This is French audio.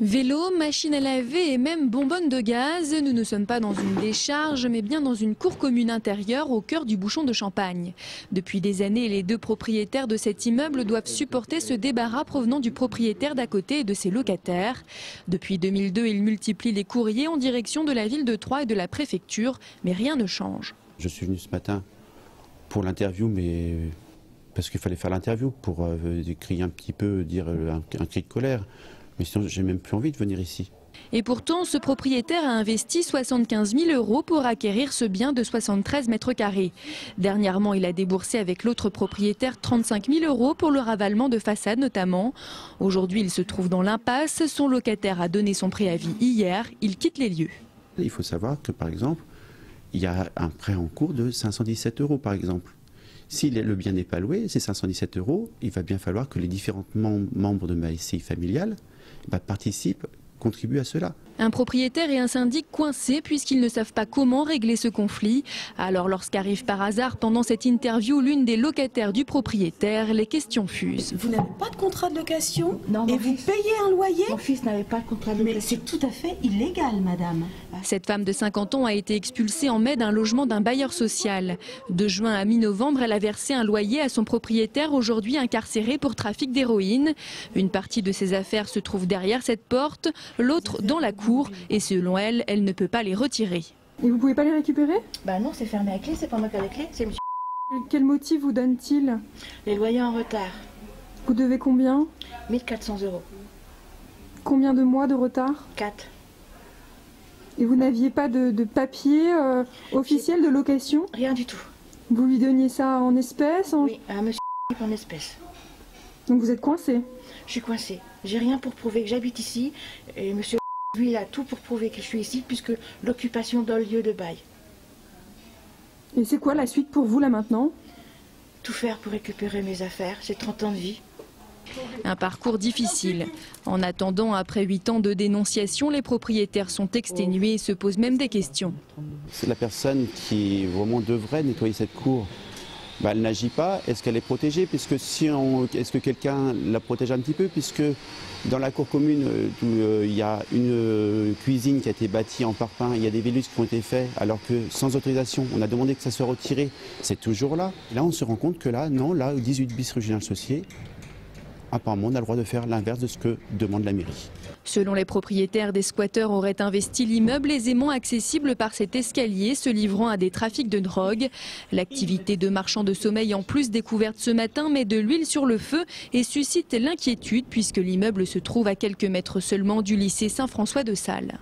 Vélo, machine à laver et même bonbonne de gaz, nous ne sommes pas dans une décharge mais bien dans une cour commune intérieure au cœur du bouchon de Champagne. Depuis des années, les deux propriétaires de cet immeuble doivent supporter ce débarras provenant du propriétaire d'à côté et de ses locataires. Depuis 2002, ils multiplient les courriers en direction de la ville de Troyes et de la préfecture, mais rien ne change. Je suis venu ce matin pour l'interview, mais parce qu'il fallait faire l'interview pour crier un petit peu, dire un cri de colère. Mais sinon, j'ai même plus envie de venir ici. Et pourtant, ce propriétaire a investi 75 000 € pour acquérir ce bien de 73 mètres carrés. Dernièrement, il a déboursé avec l'autre propriétaire 35 000 € pour le ravalement de façade notamment. Aujourd'hui, il se trouve dans l'impasse. Son locataire a donné son préavis hier. Il quitte les lieux. Il faut savoir que, par exemple, il y a un prêt en cours de 517 € par exemple. Si le bien n'est pas loué, ces 517 €, il va bien falloir que les différents membres de ma SCI familiale participent, contribuent à cela. Un propriétaire et un syndic coincés puisqu'ils ne savent pas comment régler ce conflit. Alors lorsqu'arrive par hasard pendant cette interview l'une des locataires du propriétaire, les questions fusent. Vous n'avez pas de contrat de location non, et vous payez un loyer? Mon fils n'avait pas de contrat de location. Mais c'est tout à fait illégal, madame. Cette femme de 50 ans a été expulsée en mai d'un logement d'un bailleur social. De juin à mi-novembre, elle a versé un loyer à son propriétaire, aujourd'hui incarcéré pour trafic d'héroïne. Une partie de ses affaires se trouve derrière cette porte, l'autre dans la cour. Et selon elle, elle ne peut pas les retirer. Et vous pouvez pas les récupérer? Bah non, c'est fermé à clé, c'est pas moi qui ai la clé, c'est monsieur. Quel motif vous donne-t-il? Les loyers en retard. Vous devez combien? 1 400 €. Combien de mois de retard? 4. Et vous n'aviez pas de papier officiel de location? Rien du tout. Vous lui donniez ça en espèces? Oui, à monsieur en espèces. Donc vous êtes coincé? Je suis coincée. J'ai rien pour prouver que j'habite ici. Et monsieur, lui, il a tout pour prouver que je suis ici, puisque l'occupation donne lieu de bail. Et c'est quoi la suite pour vous là maintenant? Tout faire pour récupérer mes affaires, c'est 30 ans de vie. Un parcours difficile. En attendant, après 8 ans de dénonciation, les propriétaires sont exténués et se posent même des questions. C'est la personne qui vraiment devrait nettoyer cette cour. Elle n'agit pas. Est-ce qu'elle est protégée? Puisque est-ce que quelqu'un la protège un petit peu? Puisque dans la cour commune, il y a une cuisine qui a été bâtie en parpaing, il y a des vélus qui ont été faits, alors que sans autorisation, on a demandé que ça soit retiré. C'est toujours là. Et là, on se rend compte que là, non, là, au 18 bis rue Général Saussier, apparemment, on a le droit de faire l'inverse de ce que demande la mairie. Selon les propriétaires, des squatteurs auraient investi l'immeuble aisément accessible par cet escalier, se livrant à des trafics de drogue. L'activité de marchand de sommeil en plus découverte ce matin met de l'huile sur le feu et suscite l'inquiétude puisque l'immeuble se trouve à quelques mètres seulement du lycée Saint-François de Sales.